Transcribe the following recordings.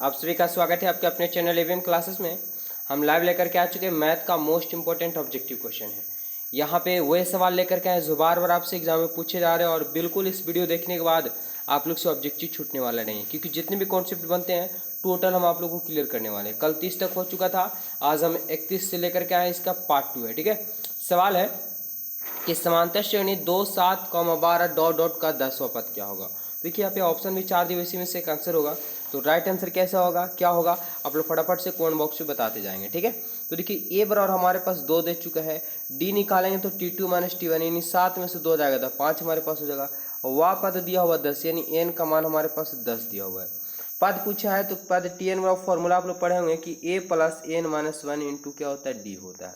आप सभी का स्वागत है आपके अपने चैनल एवीएम क्लासेस में। हम लाइव लेकर के आ चुके हैं मैथ का मोस्ट इंपॉर्टेंट ऑब्जेक्टिव क्वेश्चन है। यहाँ पे वही सवाल लेकर के आए जो बार बार आपसे एग्जाम में पूछे जा रहे हैं, और बिल्कुल इस वीडियो देखने के बाद आप लोग से ऑब्जेक्टिव छूटने वाला नहीं है, क्योंकि जितने भी कॉन्सेप्ट बनते हैं टोटल हम आप लोग को क्लियर करने वाले हैं। कल 30 तक हो चुका था, आज हम 31 से लेकर के आए, इसका पार्ट 2 है। ठीक है, सवाल है कि समांतर श्रेणी 2, 7, 12 डॉट डॉट का 10वां पद क्या होगा। देखिए यहाँ पे ऑप्शन भी 4 दिए, इसी में से एक आंसर होगा। तो राइट आंसर कैसा होगा, क्या होगा, आप लोग फटाफट से कमेंट बॉक्स में बताते जाएंगे। ठीक है, तो देखिए ए बराबर हमारे पास 2 दे चुका है, डी निकालेंगे तो T2 - T1 यानी 7 में से 2 जाएगा तो 5 हमारे पास हो जाएगा। और वह पद दिया हुआ 10 यानी एन का मान हमारे पास 10 दिया हुआ है। पद पूछा है तो पद Tn का फॉर्मूला आप लोग पढ़े होंगे कि a + n - 1 इंटू क्या होता है, डी होता है।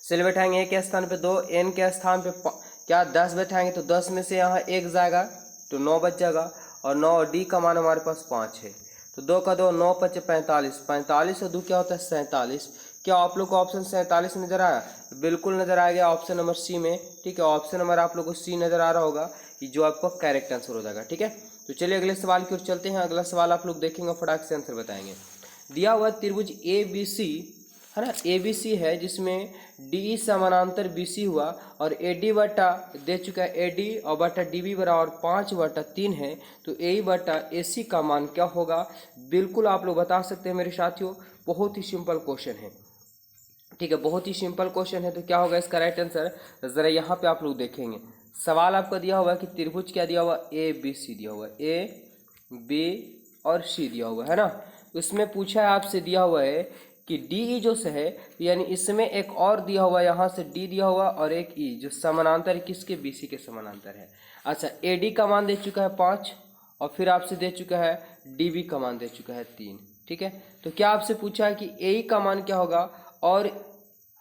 चलिए बैठाएंगे ए के स्थान पे 2, एन के स्थान पे क्या 10 बैठाएंगे तो 10 में से यहाँ 1 जाएगा तो 9 बच जाएगा। और 9 और डी का मान हमारे पास 5 है, तो 2 का 2 9 × 5 = 45, 45 और 2 क्या होता है 47। क्या आप लोग को ऑप्शन 47 नजर आया? बिल्कुल नजर आ गया, ऑप्शन नंबर सी में। ठीक है, ऑप्शन नंबर आप लोग को सी नजर आ रहा होगा, ये जो आपका करेक्ट आंसर हो जाएगा। ठीक है, तो चलिए अगले सवाल की ओर चलते हैं। अगला सवाल आप लोग देखेंगे, फटाक से आंसर बताएंगे। दिया हुआ त्रिभुज ए बी सी है ना, ए बी सी है जिसमें डी समानांतर बी सी हुआ और ए डी बटा दे चुका है, ए डी और बटा डी बी बराबर 5/3 है। तो ए बटा ए सी का मान क्या होगा? बिल्कुल आप लोग बता सकते हैं मेरे साथियों, बहुत ही सिंपल क्वेश्चन है। ठीक है, बहुत ही सिंपल क्वेश्चन है। तो क्या होगा इसका राइट आंसर, जरा यहाँ पे आप लोग देखेंगे। सवाल आपको दिया हुआ है कि त्रिभुज क्या दिया हुआ, ए बी सी दिया हुआ है, ए बी और सी दिया हुआ है ना। उसमें पूछा है आपसे, दिया हुआ है कि डी ई जो से है, यानी इसमें एक और दिया हुआ है, यहाँ से डी दिया हुआ और एक ई जो समानांतर है किसके, बी सी के समानांतर है। अच्छा, ए डी का मान दे चुका है 5 और फिर आपसे दे चुका है डी बी का मान दे चुका है 3। ठीक है, तो क्या आपसे पूछा है कि ए ई का मान क्या होगा और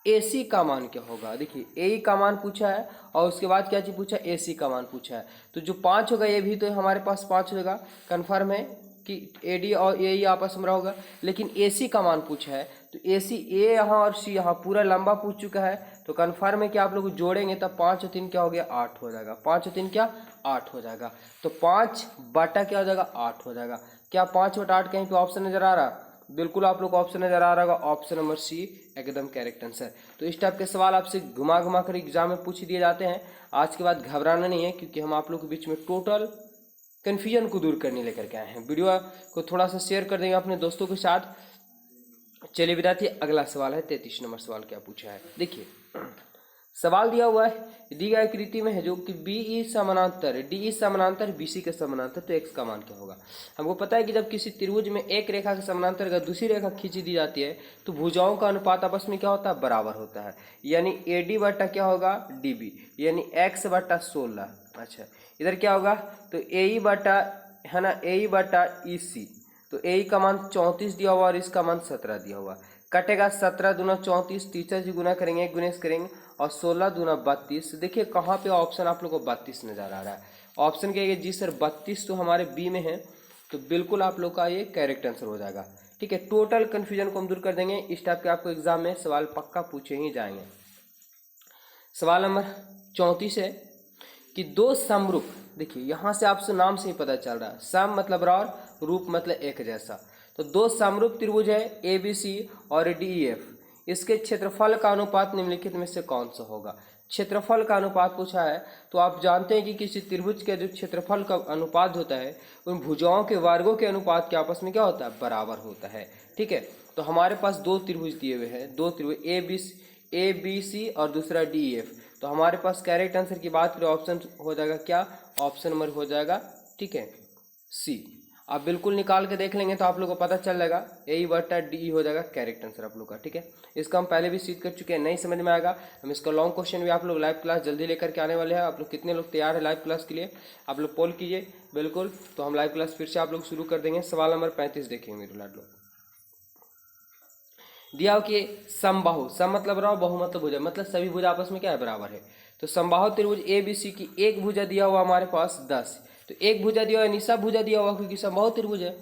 ए सी का मान क्या होगा। देखिए ए ई का मान पूछा है और उसके बाद क्या चीज़ पूछा है, ए सी का मान पूछा है। तो जो 5 होगा ये भी तो हमारे पास 5 होगा, कन्फर्म है कि ए डी और ए ई आपस में होगा। लेकिन ए सी का मान पूछा है तो ए सी, ए यहाँ और सी यहाँ पूरा लंबा पूछ चुका है, तो कन्फर्म है कि आप लोग जोड़ेंगे तब 5 और 3 क्या हो गया, 8 हो जाएगा। 5 और 3 क्या, 8 हो जाएगा। तो 5 बटा क्या हो जाएगा, 8 हो जाएगा। क्या 5 बटा 8 कहीं पे ऑप्शन नजर आ रहा? बिल्कुल आप लोग को ऑप्शन नजर आ रहा होगा, ऑप्शन नंबर सी एकदम करेक्ट आंसर। तो इस टाइप के सवाल आपसे घुमा घुमा कर एग्जाम में पूछ दिए जाते हैं। आज के बाद घबराना नहीं है, क्योंकि हम आप लोग के बीच में टोटल कन्फ्यूजन को दूर करने लेकर के आए हैं। वीडियो को थोड़ा सा शेयर कर देंगे अपने दोस्तों के साथ। चलिए विद्यार्थी, अगला सवाल है 33 नंबर सवाल। क्या पूछा है, देखिए सवाल दिया हुआ है, दी गई आकृति में है जो कि बी ई समानांतर, डी ई समानांतर बी सी के समानांतर, तो एक्स का मान क्या होगा। हमको पता है कि जब किसी त्रिभुज में एक रेखा के समानांतर अगर दूसरी रेखा खींची दी जाती है तो भुजाओं का अनुपात आपस में क्या होता है, बराबर होता है। यानी ए डी बटा क्या होगा, डी बी, यानी एक्स बटा 16। अच्छा, इधर क्या होगा, तो ए ई बटा है ना, ए ई बटा ई सी, तो ए ई का मान 34 दिया हुआ और इसका मान 17 दिया हुआ। कटेगा 17 दूना 34, टीचर जी गुना करेंगे, एक गुणेश करेंगे, और 16 दूना 32। देखिए कहाँ पे ऑप्शन आप लोग को 32 नजर आ रहा है। ऑप्शन क्या है, जी सर 32 तो हमारे बी में है, तो बिल्कुल आप लोग का ये करेक्ट आंसर हो जाएगा। ठीक है, टोटल कंफ्यूजन को हम दूर कर देंगे। इस टाइप के आपको एग्जाम में सवाल पक्का पूछे ही जाएंगे। सवाल नंबर 34 है कि 2 समरूप, देखिए यहाँ से आपसे नाम से ही पता चल रहा है, सम मतलब बराबर, रूप मतलब एक जैसा। तो 2 समरूप त्रिभुज है ए बी सी और डी ई एफ, इसके क्षेत्रफल का अनुपात निम्नलिखित में से कौन सा होगा। क्षेत्रफल का अनुपात पूछा है, तो आप जानते हैं कि किसी त्रिभुज के जो क्षेत्रफल का अनुपात होता है उन भुजाओं के वर्गों के अनुपात के आपस में क्या होता है, बराबर होता है। ठीक है, तो हमारे पास 2 त्रिभुज दिए हुए हैं, 2 त्रिभुज ए बी सी और दूसरा डी ई एफ। तो हमारे पास करेक्ट आंसर की बात करें, ऑप्शन हो जाएगा क्या, ऑप्शन नंबर हो जाएगा, ठीक है, सी। आप बिल्कुल निकाल के देख लेंगे तो आप लोग को पता चल जाएगा, ए बटा डी हो जाएगा करेक्ट आंसर आप लोग का। ठीक है, इसका हम पहले भी सीख कर चुके हैं, नहीं समझ में आएगा हम इसका लॉन्ग क्वेश्चन भी आप लोग लाइव क्लास जल्दी लेकर के आने वाले हैं। आप लोग कितने लोग तैयार है लाइव क्लास के लिए, आप लोग पोल कीजिए बिल्कुल, तो हम लाइव क्लास फिर से आप लोग शुरू कर देंगे। सवाल नंबर 35 देखेंगे मेरे लाड लोग। दिया हो कि समबाहु, सम मतलब बराबर, बहु मतलब भुजा, मतलब सभी भुजा आपस में क्या है, बराबर है। तो समबाहु त्रिभुज ए बी सी की एक भुजा दिया हुआ हमारे पास 10, तो एक भुजा दिया हुआ यानी सब भुजा दिया हुआ, क्योंकि समबाहु त्रिभुज है।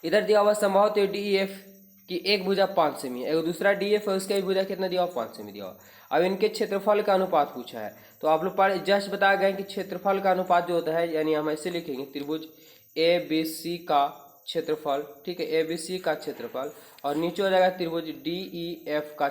इधर दिया हुआ समबाहु त्रिभुज डी ई एफ की एक भुजा 5 सेमी है, एक दूसरा डी एफ है उसका भी भुजा कितना दिया हुआ, 5 सेमी दिया हुआ। अब इनके क्षेत्रफल का अनुपात पूछा है, तो आप लोग जस्ट बताया गया कि क्षेत्रफल का अनुपात जो होता है, यानी हम ऐसे लिखेंगे त्रिभुज ए बी सी का क्षेत्रफल, ठीक है, ABC का क्षेत्रफल, और नीचे हो जाएगा त्रिभुज DEF का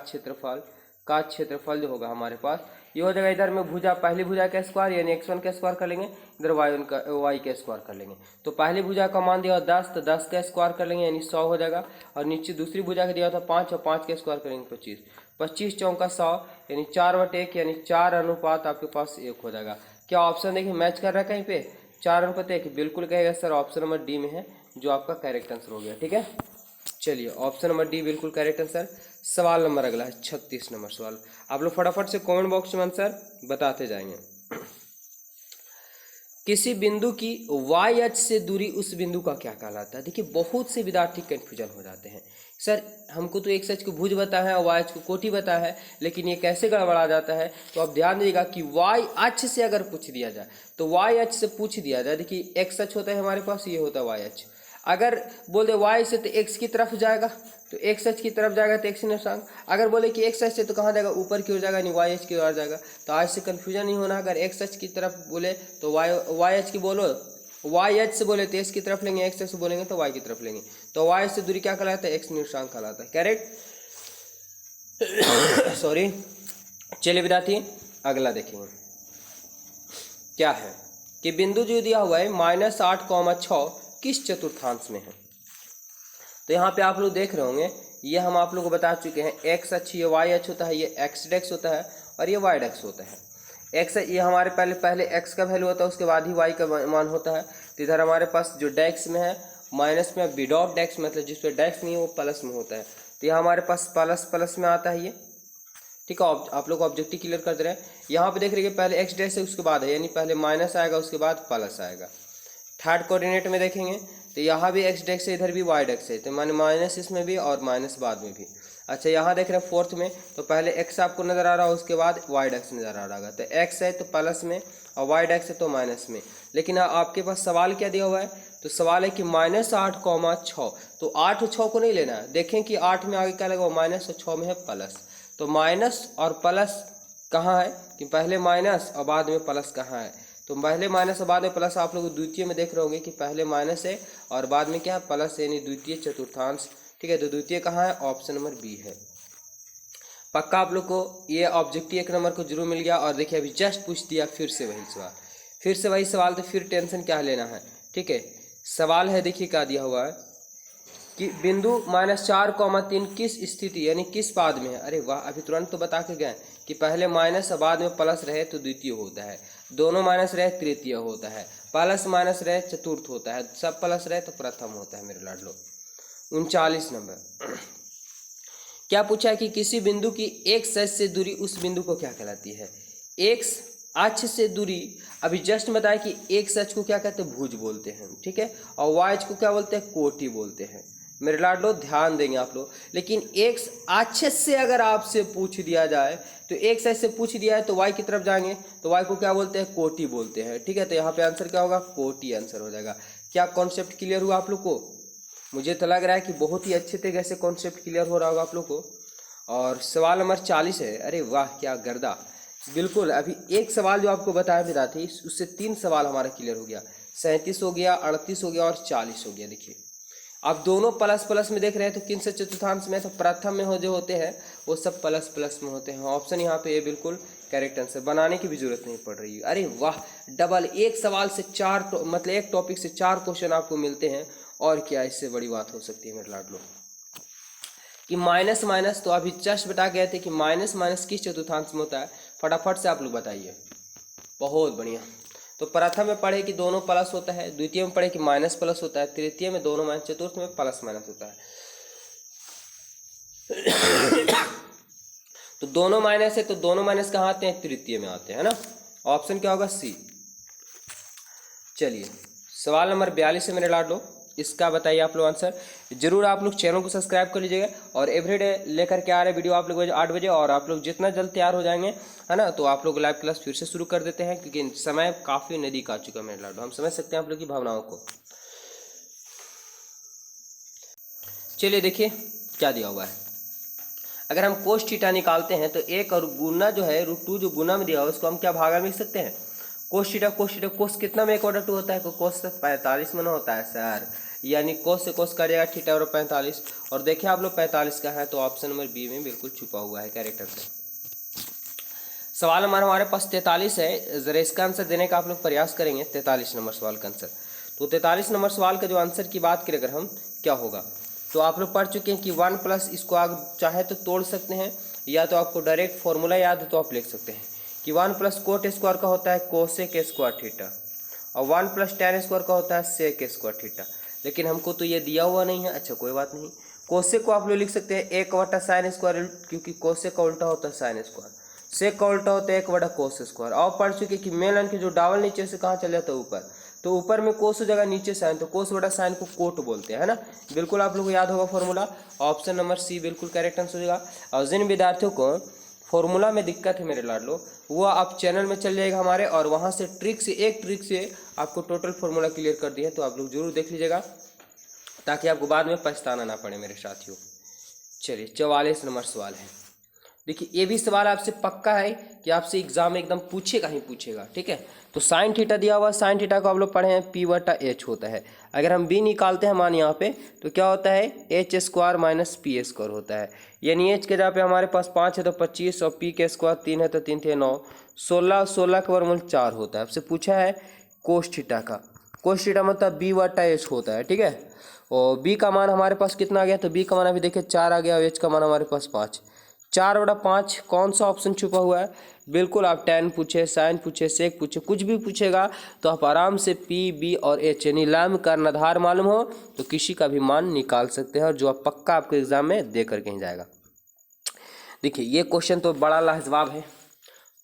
क्षेत्रफल जो होगा हमारे पास ये हो जाएगा। इधर में भुजा, पहली भुजा का स्क्वायर यानी x1 का स्क्वायर कर लेंगे, इधर y1 का स्क्वायर कर लेंगे। तो पहली भुजा का मान दिया 10, तो 10 का स्क्वायर कर लेंगे यानी 100 हो जाएगा। और नीचे दूसरी भुजा का दिया था 5, और 5 का स्क्वायर करेंगे 25, 25 चौका 100 यानी 4/1 यानी 4 अनुपात आपके पास 1 हो जाएगा। क्या ऑप्शन देखिए मैच कर रहा है कहीं पे? 4:1 बिल्कुल कहेगा सर, ऑप्शन नंबर डी में है जो आपका करेक्ट आंसर हो गया। ठीक है, चलिए ऑप्शन नंबर डी बिल्कुल करेक्ट आंसर। सवाल नंबर अगला है 36 नंबर सवाल। आप लोग फटाफट से कमेंट बॉक्स में आंसर बताते जाएंगे। किसी बिंदु की y अक्ष से दूरी उस बिंदु का क्या कहलाता है? देखिए बहुत से विद्यार्थी कंफ्यूजन हो जाते हैं, सर हमको तो x अक्ष को भुज बता है और y अक्ष को कोटि बता है, लेकिन ये कैसे गड़बड़ा जाता है? तो आप ध्यान दीजिएगा कि y अक्ष से अगर पूछ दिया जाए तो y अक्ष से पूछ दिया जाए, देखिए x अक्ष होता है हमारे पास, ये होता है y अक्ष। अगर बोल दे y से तो x की तरफ जाएगा, तो x अक्ष की तरफ जाएगा तो x निर्देशांक। अगर बोले कि x अक्ष से तो कहाँ जाएगा? ऊपर की ओर जाएगा, नहीं y अक्ष की ओर जाएगा। तो आज से कन्फ्यूजन नहीं होना। अगर x अक्ष की तरफ बोले तो y अक्ष की बोलो, y अक्ष से बोले तो x की तरफ लेंगे, x अक्ष से बोलेंगे तो y की तरफ लेंगे। तो y से दूरी क्या कहलाता है? x निर्देशांक कहलाता है। Correct, sorry. चलिए विद्यार्थी अगला देखेंगे क्या है कि बिंदु जो दिया हुआ है -8,6 किस चतुर्थांश में है? तो यहाँ पे आप लोग देख रहे होंगे, ये हम आप लोग को बता चुके हैं, x अक्ष ये y अक्ष होता है, ये x डेक्स होता है और ये y डेक्स होता है। x ये हमारे पहले x का वैल्यू होता है, उसके बाद ही y का मान होता है। तो इधर हमारे पास जो डेक्स में है माइनस में, विदाउट डेक्स मतलब जिस पे डेक्स नहीं है वो प्लस में होता है। तो ये हमारे पास प्लस में आता है ये। ठीक है, आप लोग ऑब्जेक्टिव क्लियर कर दे रहे हैं। यहाँ पे देख रहे हैं पहले x डेक्स है उसके बाद है, यानी पहले माइनस आएगा उसके बाद प्लस आएगा। थर्ड कोऑर्डिनेट में देखेंगे तो यहाँ भी x डेक्स है, इधर भी y डेक्स है, तो माने माइनस इसमें भी और माइनस बाद में भी। अच्छा यहाँ देख रहे हैं फोर्थ में, तो पहले x आपको नज़र आ रहा है, उसके बाद y डेक्स नज़र आ रहा है। तो x है तो प्लस में और y डेक्स है तो माइनस में। लेकिन आपके पास सवाल क्या दिया हुआ है? तो सवाल है कि -8,6। तो 8 और 6 को नहीं लेना है, देखें कि 8 में आगे क्या लगा, माइनस और 6 में है प्लस। तो माइनस और प्लस कहाँ है कि पहले माइनस और बाद में प्लस कहाँ है? तो पहले माइनस और बाद में प्लस आप लोग द्वितीय में देख रहे होंगे कि पहले माइनस है और बाद में क्या है? प्लस, यानी द्वितीय चतुर्थांश। ठीक है, तो द्वितीय कहाँ है? ऑप्शन नंबर बी है। पक्का आप लोग को ये ऑब्जेक्टिव 1 नंबर को जरूर मिल गया। और देखिए अभी जस्ट पूछ दिया फिर से वही सवाल, तो फिर टेंशन क्या लेना है? ठीक है, सवाल है देखिए क्या दिया हुआ है कि बिंदु -4,3 किस स्थिति यानी किस पाद में है? अरे वाह, अभी तुरंत तो बता के गए कि पहले माइनस और बाद में प्लस रहे तो द्वितीय होता है, दोनों माइनस रहे तृतीय होता है, प्लस माइनस रहे चतुर्थ होता है, सब प्लस रहे तो प्रथम होता है मेरे लाडलो। 39 नंबर क्या पूछा है कि किसी बिंदु की x अक्ष से दूरी उस बिंदु को क्या कहलाती है? x अक्ष से दूरी अभी जस्ट बताया कि x अक्ष को क्या कहते हैं? भुज बोलते हैं। ठीक है, और y अक्ष को क्या बोलते हैं? कोटि बोलते हैं। मेरे लाडलो ध्यान देंगे आप लोग। लेकिन x अक्ष से अगर आपसे पूछ दिया जाए तो x अक्ष से पूछ दिया है तो y की तरफ जाएंगे तो y को क्या बोलते हैं? कोटि बोलते हैं। ठीक है, तो यहाँ पे आंसर क्या होगा? कोटि आंसर हो जाएगा। क्या कॉन्सेप्ट क्लियर हुआ आप लोग को? मुझे तो लग रहा है कि बहुत ही अच्छे तरीके से कॉन्सेप्ट क्लियर हो रहा होगा आप लोग को। और सवाल नंबर 40 है। अरे वाह क्या गर्दा, बिल्कुल। अभी एक सवाल जो आपको बताया भी थी उससे 3 सवाल हमारा क्लियर हो गया। 37 हो गया, 38 हो गया और 40 हो गया। देखिए आप दोनों प्लस प्लस में देख रहे हैं, तो किन से चतुर्थांश में? तो प्रथम में हो जो होते हैं वो सब प्लस प्लस में होते हैं। ऑप्शन यहाँ पे ये बिल्कुल करेक्ट आंसर, बनाने की भी जरूरत नहीं पड़ रही है। अरे वाह, डबल एक सवाल से 4 मतलब एक टॉपिक से 4 क्वेश्चन आपको मिलते हैं। और क्या इससे बड़ी बात हो सकती है मेरे लाडलो? कि माइनस माइनस, तो अभी जस्ट बता गए थे कि माइनस माइनस किस चतुर्थांश में होता है। फटाफट से आप लोग बताइए। बहुत बढ़िया। तो प्रथम में पढ़े कि दोनों प्लस होता है, द्वितीय में पढ़े कि माइनस प्लस होता है, तृतीय में दोनों माइनस, चतुर्थ में प्लस माइनस होता है। तो दोनों माइनस है तो दोनों माइनस कहाँ आते हैं? तृतीय में आते हैं ना। ऑप्शन क्या होगा? सी। चलिए सवाल नंबर 42 है मेरे लाडलो, इसका बताइए आप लोग आंसर। जरूर आप लोग चैनल को सब्सक्राइब कर लीजिएगा। और एवरीडे लेकर के आ रहे वीडियो आप लोग 8 बजे, और आप लोग जितना जल्द तैयार हो जाएंगे है ना, तो आप लोग लाइव क्लास फिर से शुरू कर देते हैं, क्योंकि समय काफ़ी नज़दीक आ चुका है मेरे लाडलो। हम समझ सकते हैं आप लोग की भावनाओं को। चलिए देखिए क्या दिया हुआ है। अगर हम कोस थीटा निकालते हैं तो 1 और गुना जो है √2 जो गुना में दिया हुआ है उसको हम क्या भागा में लिख सकते हैं? कोस थीटा कोस कितना में 1/2 होता है? कोस 45 में ना होता है सर। यानी कोस से कोस काटिएगा थीटा बराबर 45। और देखिए आप लोग 45 का है तो ऑप्शन नंबर बी में बिल्कुल छुपा हुआ है करेक्ट आंसर। सवाल नंबर हमारे पास 43 है, जरा इसका आंसर देने का आप लोग प्रयास करेंगे। 43 नंबर सवाल का आंसर, तो 43 नंबर सवाल का जो आंसर की बात करें अगर हम, क्या होगा, तो आप लोग पढ़ चुके हैं कि 1 प्लस इसको आप चाहे तो तोड़ सकते हैं, या तो आपको डायरेक्ट फॉर्मूला याद है तो आप लिख सकते हैं कि 1 प्लस कोट स्क्वायर का होता है कोसेक स्क्वायर थीटा, और 1 प्लस tan स्क्वायर का होता है सेक स्क्वायर थीटा। लेकिन हमको तो ये दिया हुआ नहीं है। अच्छा कोई बात नहीं, कोसेक को आप लोग लिख सकते हैं 1/sin स्क्वायर, क्योंकि कोसेक का उल्टा होता है साइन स्क्वायर, सेक का उल्टा होता है 1/कोस स्क्वायर। और पढ़ चुके कि मेन लाइन के जो डावल नीचे से कहाँ चल जाता है ऊपर, तो ऊपर में कोस हो जाएगा, नीचे साइन, तो कोस बटा साइन को कोट बोलते हैं, है ना। बिल्कुल आप लोग को याद होगा फॉर्मूला। ऑप्शन नंबर सी बिल्कुल करेक्ट आंसर हो जाएगा। और जिन विद्यार्थियों को फॉर्मूला में दिक्कत है मेरे लाडलो, वो आप चैनल में चल जाएगा हमारे, और वहाँ से एक ट्रिक से आपको टोटल फॉर्मूला क्लियर कर दिया है, तो आप लोग जरूर देख लीजिएगा ताकि आपको बाद में पछताना ना पड़े मेरे साथियों। चलिए 44 नंबर सवाल है। देखिए ये भी सवाल आपसे पक्का है कि आपसे एग्जाम में एकदम पूछेगा ही पूछेगा, ठीक है। तो साइन थीटा दिया हुआ, साइन थीटा को आप लोग पढ़े हैं p/h होता है। अगर हम b निकालते हैं मान यहाँ पे, तो क्या होता है h square minus P square होता है। यानी h के जगह पे हमारे पास 5 है तो 25, और p के स्क्वायर 3 है तो 3 थे 9, 16 का वर्गमूल 4 होता है। आपसे पूछा है कोस थीटा का, कोस थीटा मतलब b/h होता है, ठीक है। और b का मान हमारे पास कितना आ गया, तो b का मान अभी देखिए 4 आ गया, और h का मान हमारे पास 5। 4/5 कौन सा ऑप्शन छुपा हुआ है, बिल्कुल आप tan पूछे, साइन पूछे, सेक पूछे, कुछ भी पूछेगा तो आप आराम से p, b और h यानी लम कर्णधार मालूम हो तो किसी का भी मान निकाल सकते हैं, और जो आप पक्का आपके एग्जाम में दे करके ही जाएगा। देखिए ये क्वेश्चन तो बड़ा लाजवाब है,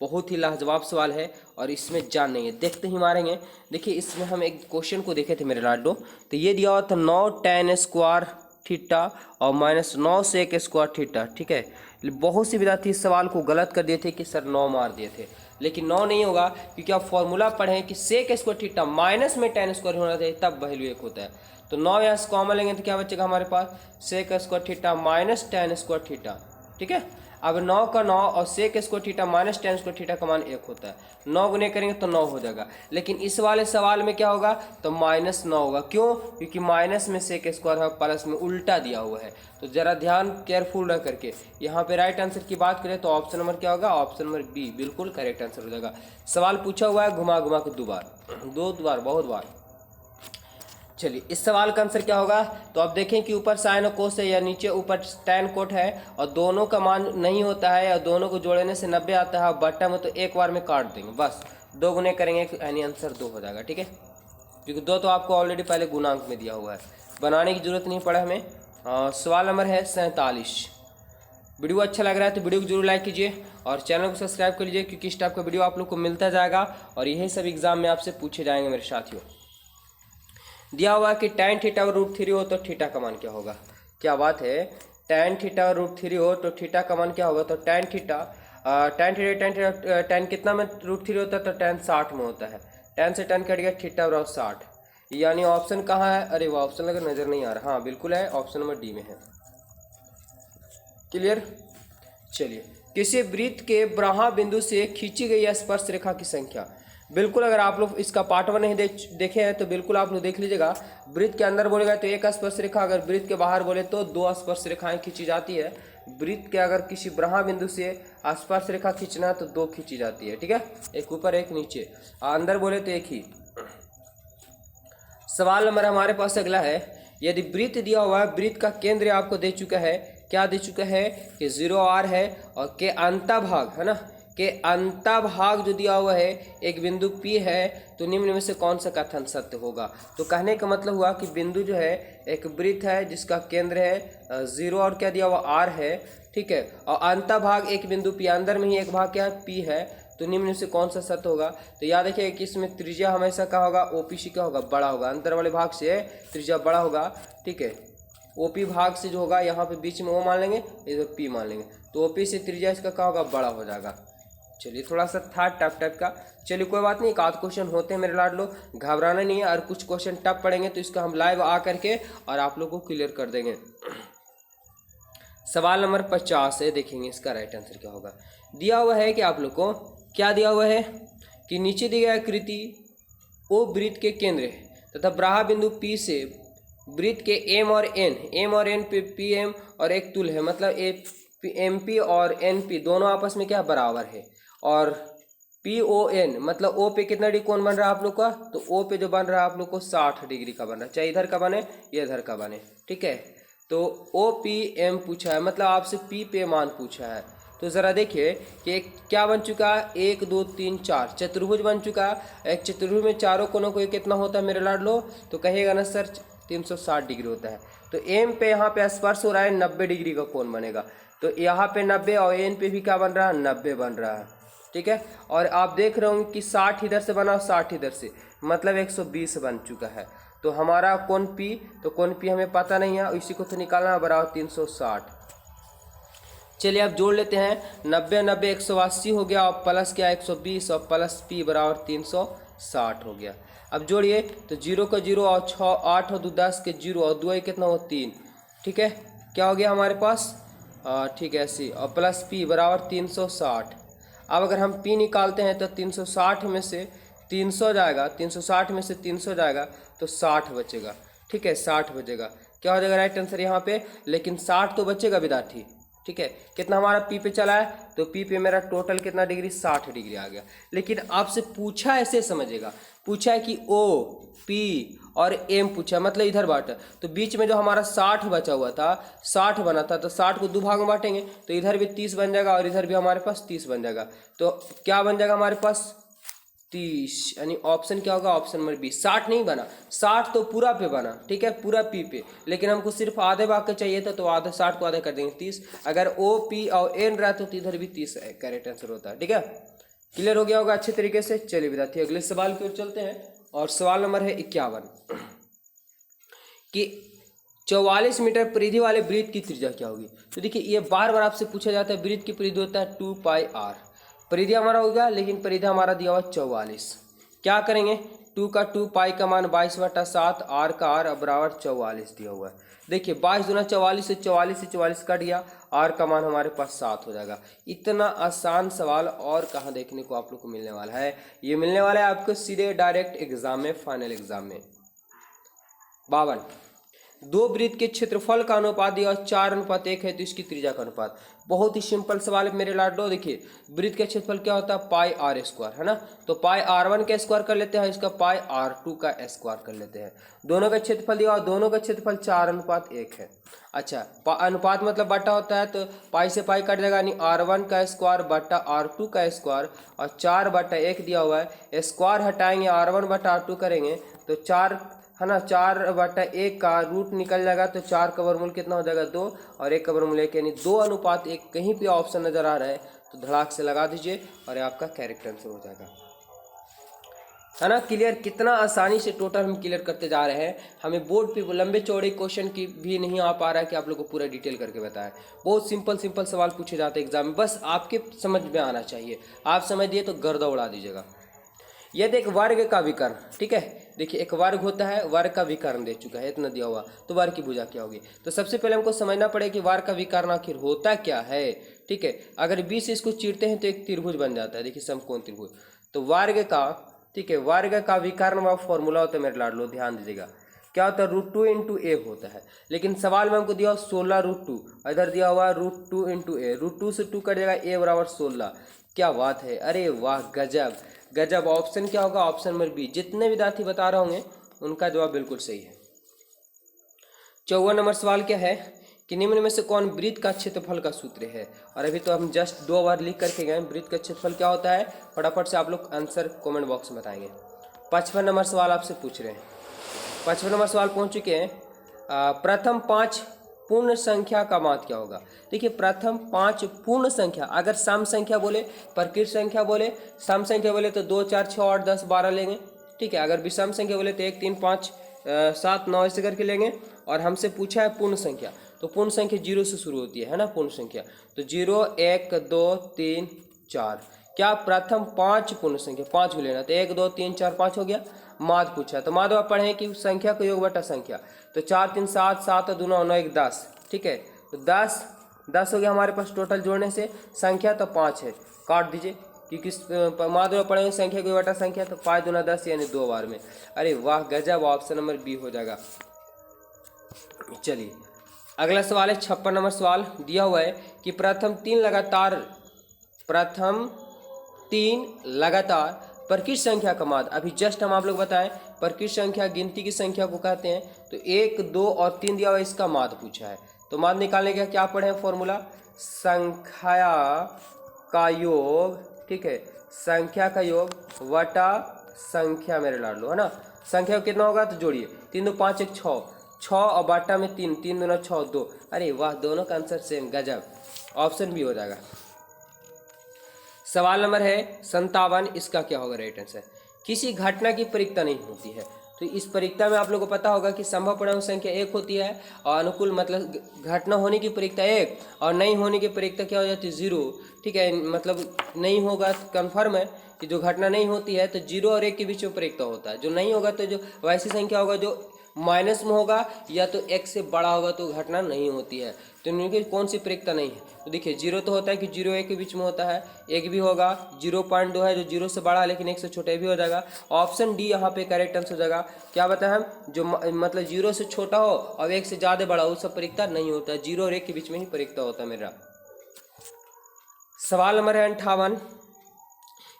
बहुत ही लाजवाब सवाल है, और इसमें जान नहीं है, देखते ही मारेंगे। देखिए इसमें हम एक क्वेश्चन को देखे थे मेरे लाडो, तो ये दिया हुआ था 9 tan स्क्वायर थीटा और -9 सेक स्क्वायर थीटा, ठीक है। बहुत सी विद्यार्थी इस सवाल को गलत कर दिए थे कि सर 9 मार दिए थे, लेकिन 9 नहीं होगा, क्योंकि आप फॉर्मूला पढ़ें कि सेक स्क्वायर थीटा माइनस में tan स्क्वायर होना चाहिए, तब वैल्यू 1 होता है। तो 9 यहाँ से कॉमन लेंगे तो क्या बचेगा हमारे पास, sec square theta minus tan square theta, ठीक है। अब 9 का 9 और sec square theta minus tan square theta का मान 1 होता है। 9 गुने करेंगे तो 9 हो जाएगा, लेकिन इस वाले सवाल में क्या होगा, तो -9 होगा। क्यों, क्योंकि माइनस में सेक स्क्वायर है, प्लस में उल्टा दिया हुआ है। तो जरा ध्यान केयरफुल रह करके यहाँ पे राइट आंसर की बात करें तो ऑप्शन नंबर क्या होगा, ऑप्शन नंबर बी बिल्कुल करेक्ट आंसर हो जाएगा। सवाल पूछा हुआ है घुमा घुमा के दो बार बहुत बार। चलिए इस सवाल का आंसर क्या होगा, तो आप देखें कि ऊपर साइन और कोस है, या नीचे ऊपर tan कोट है, और दोनों का मान नहीं होता है, और दोनों को जोड़ने से 90 आता है, बट्टा में तो एक बार में काट देंगे, बस 2 गुने करेंगे यानी आंसर 2 हो जाएगा, ठीक है। क्योंकि 2 तो आपको ऑलरेडी पहले गुणांक में दिया हुआ है, बनाने की जरूरत नहीं पड़ा हमें। सवाल नंबर है 47। वीडियो अच्छा लग रहा है तो वीडियो को जरूर लाइक कीजिए, और चैनल को सब्सक्राइब कर लीजिए, क्योंकि इस टाइप का वीडियो आप लोग को मिलता जाएगा, और यही सब एग्जाम में आपसे पूछे जाएंगे मेरे साथियों। दिया हुआ कि tan थीटा और √3 हो तो थीटा का मान क्या होगा, क्या बात है, tan थीटा और √3 हो तो थीटा का मान क्या होगा, तो tan कितना में √3 होता है, तो tan 60 में होता है, tan से tan कट गया, थीटा बराबर 60, यानी ऑप्शन कहाँ है, अरे वो ऑप्शन लगा नजर नहीं आ रहा, हाँ बिल्कुल है, ऑप्शन नंबर डी में है। क्लियर। चलिए किसी वृत्त के ब्राहा बिंदु से खींची गई स्पर्श रेखा की संख्या, बिल्कुल अगर आप लोग इसका पार्ट 1 नहीं देखे हैं तो बिल्कुल आप लोग देख लीजिएगा। वृत्त के अंदर बोलेगा तो एक स्पर्श रेखा, अगर वृत्त के बाहर बोले तो 2 स्पर्श रेखाएं खींची जाती है। वृत्त के अगर किसी ब्राहा बिंदु से स्पर्श रेखा खींचना है तो 2 खींची जाती है, ठीक है, एक ऊपर एक नीचे, अंदर बोले तो एक ही। सवाल नंबर हमारे पास अगला है, यदि वृत्त दिया हुआ है, वृत्त का केंद्र आपको दे चुका है, क्या दे चुका है कि 0r है, और के अंतभाग है ना, के अंतभाग जो दिया हुआ है एक बिंदु P है, तो निम्न में से कौन सा कथन सत्य होगा। तो कहने का मतलब हुआ कि बिंदु जो है एक वृत्त है जिसका केंद्र है 0 और क्या दिया हुआ r है, ठीक है, और अंतभाग एक बिंदु P, अंदर में ही एक भाग क्या है P है, तो निम्न में से कौन सा सत्य होगा। तो याद रखिए कि इसमें त्रिज्या हमेशा क्या होगा, OPC क्या होगा, बड़ा होगा, अंदर वाले भाग से त्रिज्या बड़ा होगा, ठीक है। OP भाग से जो होगा यहाँ पे बीच में O मान लेंगे, इधर P मान लेंगे, तो OP से त्रिज्या इसका क्या होगा, बड़ा हो जाएगा। चलिए थोड़ा सा था टफ टाइप का, चलिए कोई बात नहीं, एक आध क्वेश्चन होते हैं मेरे लाडलो, घबराना नहीं है, और कुछ क्वेश्चन टफ पड़ेंगे तो इसका हम लाइव आ करके और आप लोगों को क्लियर कर देंगे। सवाल नंबर 50 है, देखेंगे इसका राइट आंसर क्या होगा। दिया हुआ है कि आप लोग को क्या दिया हुआ है कि नीचे दी गई आकृति ओ वृत्त के केंद्र है तथा ब्राहा बिंदु P से वृत्त के एम और एन पे पी एम और एक तुल्य है, मतलब एम पी और एन पी दोनों आपस में क्या बराबर है। और पी ओ एन मतलब ओ पे कितना डिग्री कोण बन रहा है आप लोग का, तो ओ पे जो बन रहा है आप लोग को 60 डिग्री का बन रहा है, चाहे इधर का बने या इधर का बने, ठीक है। तो ओ पी एम पूछा है, मतलब आपसे पी पे मान पूछा है। तो ज़रा देखिए कि क्या बन चुका है, 1 2 3 4 चतुर्भुज बन चुका है। एक चतुर्भुज में चारों कोनों को कितना होता है मेरे लाडलो, तो कहेगा ना सर 360 डिग्री होता है। तो एम पे यहाँ पे स्पर्श हो रहा है, 90 डिग्री का कोण बनेगा। तो यहाँ पे 90 और एन पे भी क्या बन रहा है, 90 बन रहा है, ठीक है। और आप देख रहे होंगे कि 60 इधर से बना और 60 इधर से, मतलब 120 बन चुका है। तो हमारा कोण पी, तो कोण पी हमें पता नहीं है, इसी को तो निकालना बराबर 360। चलिए अब जोड़ लेते हैं, 90 90 180 हो गया और प्लस क्या 120 और प्लस पी बराबर 360 हो गया। अब जोड़िए तो 0 का 0 और 6 8 और 2 10 के 0 और 2 कितना हो 3, ठीक है। क्या हो गया हमारे पास, ठीक है 80 और प्लस पी बराबर 360। अब अगर हम पी निकालते हैं तो 360 में से 300 जाएगा, 360 में से 300 जाएगा तो 60 बचेगा, ठीक है 60 बचेगा। क्या हो जाएगा राइट आंसर यहाँ पे, लेकिन 60 तो बचेगा विद्यार्थी, ठीक है। कितना हमारा पी पे चला है, तो पी पे मेरा टोटल कितना डिग्री 60 डिग्री आ गया। लेकिन आपसे पूछा ऐसे समझेगा, पूछा है कि ओ पी और एम पूछा, मतलब इधर बांटा, तो बीच में जो हमारा 60 बचा हुआ था, 60 बना था, तो 60 को 2 भाग में बांटेंगे तो इधर भी 30 बन जाएगा और इधर भी हमारे पास 30 बन जाएगा। तो क्या बन जाएगा हमारे पास 30, यानी ऑप्शन क्या होगा, ऑप्शन नंबर बी। 60 नहीं बना, 60 तो पूरा पे बना, ठीक है पूरा पी पे, लेकिन हमको सिर्फ आधे भाग का चाहिए था, तो आधे 60 को आधे कर देंगे 30। अगर ओ पी और एन रहा तो इधर भी 30 करेक्ट आंसर होता है, ठीक है। क्लियर हो गया होगा अच्छे तरीके से। चलिए विद्यार्थी अगले सवाल की ओर चलते हैं, और सवाल नंबर है 51 कि 44 मीटर परिधि वाले वृत्त की त्रिज्या क्या होगी। तो देखिए ये बार बार आपसे पूछा जाता है, वृत्त की परिधि होता है 2 पाई आर, परिधि हमारा होगा, लेकिन परिधि हमारा दिया हुआ 44। क्या करेंगे, 2 का 2 पाई का मान 22/7, आर का आर बराबर 44 दिया हुआ है। देखिए 22 दूना 44 से 44 कट गया, आर का मान हमारे पास 7 हो जाएगा। इतना आसान सवाल और कहाँ देखने को आप लोग को मिलने वाला है, ये मिलने वाला है आपको सीधे डायरेक्ट एग्जाम में, फाइनल एग्जाम में। 52 दो वृत्त के क्षेत्रफल का अनुपात दिया 4:1 है, तो इसकी त्रिज्या का अनुपात। बहुत ही सिंपल सवाल है मेरे लाडो। देखिए वृत्त का क्षेत्रफल क्या होता है, पाई आर स्क्वायर है ना, तो पाई R1 का स्क्वायर कर लेते हैं, इसका पाई R2 का स्क्वायर कर लेते हैं। दोनों का क्षेत्रफल दिया और दोनों का क्षेत्रफल 4:1 है। अच्छा अनुपात मतलब बटा होता है, तो पाई से पाई कट जाएगा, यानी R1 का स्क्वायर बटा R2 का स्क्वायर, और 4/1 दिया हुआ है, स्क्वायर हटाएंगे R1/R2 करेंगे तो 4 है ना, 4/1 का रूट निकल जाएगा, तो 4 का वर्गमूल कितना हो जाएगा 2, और 1 का वर्गमूल 1, यानी 2:1। कहीं भी ऑप्शन नजर आ रहा है तो धड़ाक से लगा दीजिए और आपका करेक्ट आंसर हो जाएगा, है ना। क्लियर, कितना आसानी से टोटल हम क्लियर करते जा रहे हैं। हमें बोर्ड पे लंबे चौड़े क्वेश्चन की भी नहीं आ पा रहा है कि आप लोग को पूरा डिटेल करके बताएं। बहुत सिंपल सिंपल सवाल पूछे जाते हैं एग्जाम में, बस आपके समझ में आना चाहिए। आप समझ दिए तो गर्दा उड़ा दीजिएगा। यदि एक वर्ग का विकर्ण, ठीक है, देखिए एक वर्ग होता है, वर्ग का विकर्ण दे चुका है, इतना दिया हुआ, तो वर्ग की भुजा क्या होगी। तो सबसे पहले हमको समझना पड़ेगा कि वर्ग का विकर्ण आखिर होता क्या है, ठीक है। अगर 20 से इसको चीरते हैं तो एक त्रिभुज बन जाता है, देखिए समकोण त्रिभुज। तो वर्ग का, ठीक है, वर्ग का विकर्ण व फॉर्मूला होता है मेरे लाडलो, ध्यान दीजिएगा क्या होता है, √2 × a होता है। लेकिन सवाल में हमको दिया हुआ 16√2, इधर दिया हुआ √2 × a, √2 से 2 कट जाएगा, a बराबर 16। क्या बात है, अरे वाह गजब गजब। ऑप्शन क्या होगा, ऑप्शन नंबर बी। जितने विद्यार्थी बता रहे होंगे उनका जवाब बिल्कुल सही है। 54 नंबर सवाल क्या है कि निम्न में से कौन वृत्त का क्षेत्रफल का सूत्र है। और अभी तो हम जस्ट 2 बार लिख करके गए, वृत्त का क्षेत्रफल क्या होता है, फटाफट से आप लोग आंसर कमेंट बॉक्स में बताएंगे। 55 नंबर सवाल आपसे पूछ रहे हैं, 55 नंबर सवाल पहुंच चुके हैं। प्रथम 5 पूर्ण संख्या का मान क्या होगा। देखिए प्रथम 5 पूर्ण संख्या, अगर सम संख्या बोले, प्रकृत संख्या बोले, सम संख्या बोले तो 2 4 6 8 10 12 लेंगे, ठीक है। अगर विषम संख्या बोले तो 1 3 5 7 9 ऐसे करके लेंगे। और हमसे पूछा है पूर्ण संख्या, तो पूर्ण संख्या 0 से शुरू होती है ना पूर्ण संख्या, तो 0 1 2 3 4। क्या प्रथम 5 पूर्ण संख्या, 5 को लेना, तो 1 2 3 4 5 हो गया। माद पूछा है, तो माद आप पढ़े कि संख्या को योग बटा संख्या, तो 4 3 7 7 2 9 9 1 10, ठीक है। तो 10 हो गया हमारे पास टोटल जोड़ने से। संख्या तो 5 है, काट दीजिए क्योंकि माद में पढ़ेंगे संख्या को योग बटा संख्या, तो 5 दूना 10 यानी 2 बार में। अरे वाह गजब, ऑप्शन नंबर बी हो जाएगा। चलिए अगला सवाल है 56 नंबर सवाल दिया हुआ है कि प्रथम तीन लगातार प्रकृत संख्या का माध्य। अभी जस्ट हम आप लोग बताएं प्रकृत संख्या गिनती की संख्या को कहते हैं। तो 1, 2 और 3 दिया हुआ है, इसका माध्य पूछा है। तो माध्य निकालने का क्या पढ़े फॉर्मूला, संख्या का योग, ठीक है, संख्या का योग वटा संख्या मेरे लाडलो, है ना। संख्या कितना होगा तो जोड़िए, 3 2 5 1 6, 6 और बाटा में 3, 3 दूना 6 2। अरे वाह, दोनों का आंसर सेम, गजब, ऑप्शन भी हो जाएगा। सवाल नंबर है 57, इसका क्या होगा राइट आंसर। किसी घटना की परिकता नहीं होती है। तो इस परिकता में आप लोगों को पता होगा कि संभव पूर्णांक संख्या 1 होती है और अनुकूल मतलब घटना होने की परिकता 1 और नहीं होने की परिकता क्या हो जाती है 0। ठीक है, मतलब नहीं होगा कन्फर्म है कि जो घटना नहीं होती है तो 0 और 1 के बीच में परिकता होता है। जो नहीं होगा तो जो वैसी संख्या होगा जो माइनस में होगा या तो x से बड़ा होगा तो घटना नहीं होती है। तो इनकी कौन सी परिकता नहीं है, तो देखिए 0 तो होता है कि 0 1 के बीच में होता है, 1 भी होगा, 0.2 है जो 0 से बड़ा है लेकिन 1 से छोटा भी हो जाएगा। ऑप्शन डी यहाँ पे करेक्ट आंसर हो जाएगा। क्या बताया हम, जो मतलब 0 से छोटा हो और 1 से ज़्यादा बड़ा हो, सब परिकता नहीं होता है, 0 और 1 के बीच में ही परिकता होता है मेरा। सवाल नंबर है 58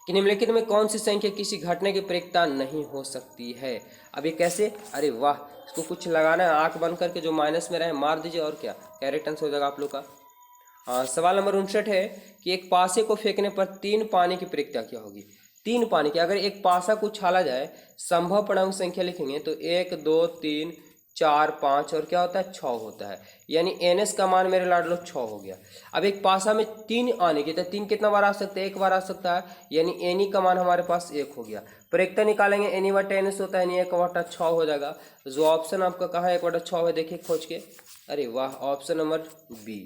कि निम्नलिखित में कौन सी संख्या किसी घटना की परिकता नहीं हो सकती है। अब ये कैसे, अरे वाह, इसको कुछ लगाना है, आंख बंद करके जो माइनस में रहे मार दीजिए और क्या करेक्ट आंसर हो जाएगा आप लोग का। सवाल नंबर 59 है कि एक पासे को फेंकने पर 3 पानी की परिकता क्या होगी। 3 पानी की, अगर एक पासा को उछाला जाए, संभव पूर्णांक संख्या लिखेंगे तो 1 2 3 4 5 और क्या होता है 6 होता है, यानी NS का मान मेरे लाडलो 6 हो गया। अब एक पासा में 3 आने की, तो 3 कितना बार आ सकता है, 1 बार आ सकता है, यानी एनी का मान हमारे पास 1 हो गया। परिकता निकालेंगे, एनी बटा NS होता है, यानी 1 बटा 6 हो जाएगा। जो ऑप्शन आपका कहा है 1 बटा 6 है, देखिए खोज के, अरे वाह, ऑप्शन नंबर बी।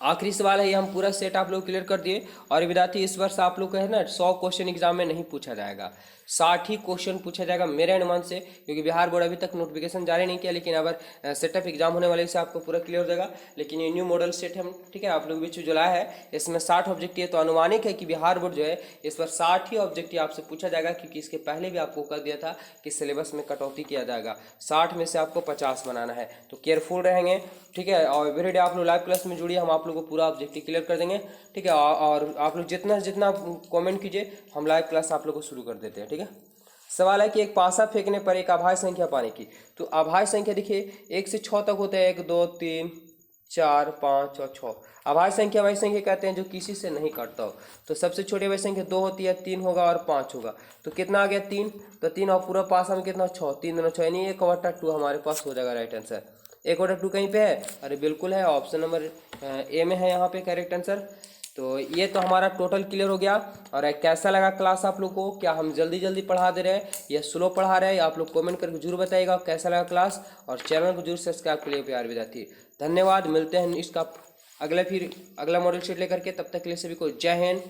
आखिरी सवाल है, ये हम पूरा सेट आप लोग क्लियर कर दिए। और विद्यार्थी इस वर्ष आप लोग का है ना 100 क्वेश्चन एग्जाम में नहीं पूछा जाएगा, 60 ही क्वेश्चन पूछा जाएगा मेरे अनुमान से, क्योंकि बिहार बोर्ड अभी तक नोटिफिकेशन जारी नहीं किया। लेकिन अगर सेटअप एग्जाम होने वाले से आपको पूरा क्लियर हो जाएगा। लेकिन ये न्यू मॉडल सेट हम, ठीक है, आप लोग बीच जो लाया है, इसमें 60 ऑब्जेक्टिव है। तो अनुमानित है कि बिहार बोर्ड जो है इस पर 60 ही ऑब्जेक्टिव आपसे पूछा जाएगा, क्योंकि इसके पहले भी आपको कर दिया था कि सिलेबस में कटौती किया जाएगा, 60 में से आपको 50 बनाना है। तो केयरफुल रहेंगे, ठीक है। और एवरीडे आप लोग लाइव क्लास में जुड़िए, हम आप लोग को पूरा ऑब्जेक्टिव क्लियर कर देंगे, ठीक है। और आप लोग जितना जितना कमेंट कीजिए, हम लाइव क्लास आप लोग को शुरू कर देते हैं, ठीक है। सवाल है कि एक पासा फेंकने पर एक अभाज्य संख्या पाने की। तो अभाज्य संख्या देखिए 1 से 6 तक होते हैं, 1 2 3 4 5 और 6। अभाज्य संख्या वही संख्या कहते हैं जो किसी से नहीं कटता हो। तो सबसे छोटी वही संख्या 2 होती है, 3 होगा और 5 होगा। तो कितना आ गया 3, तो 3 और पूरा पासा में कितना 6, 3 2 6, यानी 1 बटा 2 हमारे पास हो जाएगा राइट आंसर। 1 बटा 2 कहीं पे है, अरे बिल्कुल है, ऑप्शन नंबर ए में है यहाँ पे करेक्ट आंसर। तो ये तो हमारा टोटल क्लियर हो गया। और कैसा लगा क्लास आप लोग को, क्या हम जल्दी जल्दी पढ़ा दे रहे हैं या स्लो पढ़ा रहे हैं, आप लोग कमेंट करके जरूर बताइएगा कैसा लगा क्लास। और चैनल को जरूर सब्सक्राइब के लिए प्यार विद्यार्थी, धन्यवाद। मिलते हैं इसका अगला मॉडल शीट लेकर के, तब तक के लिए सभी को जय हिंद।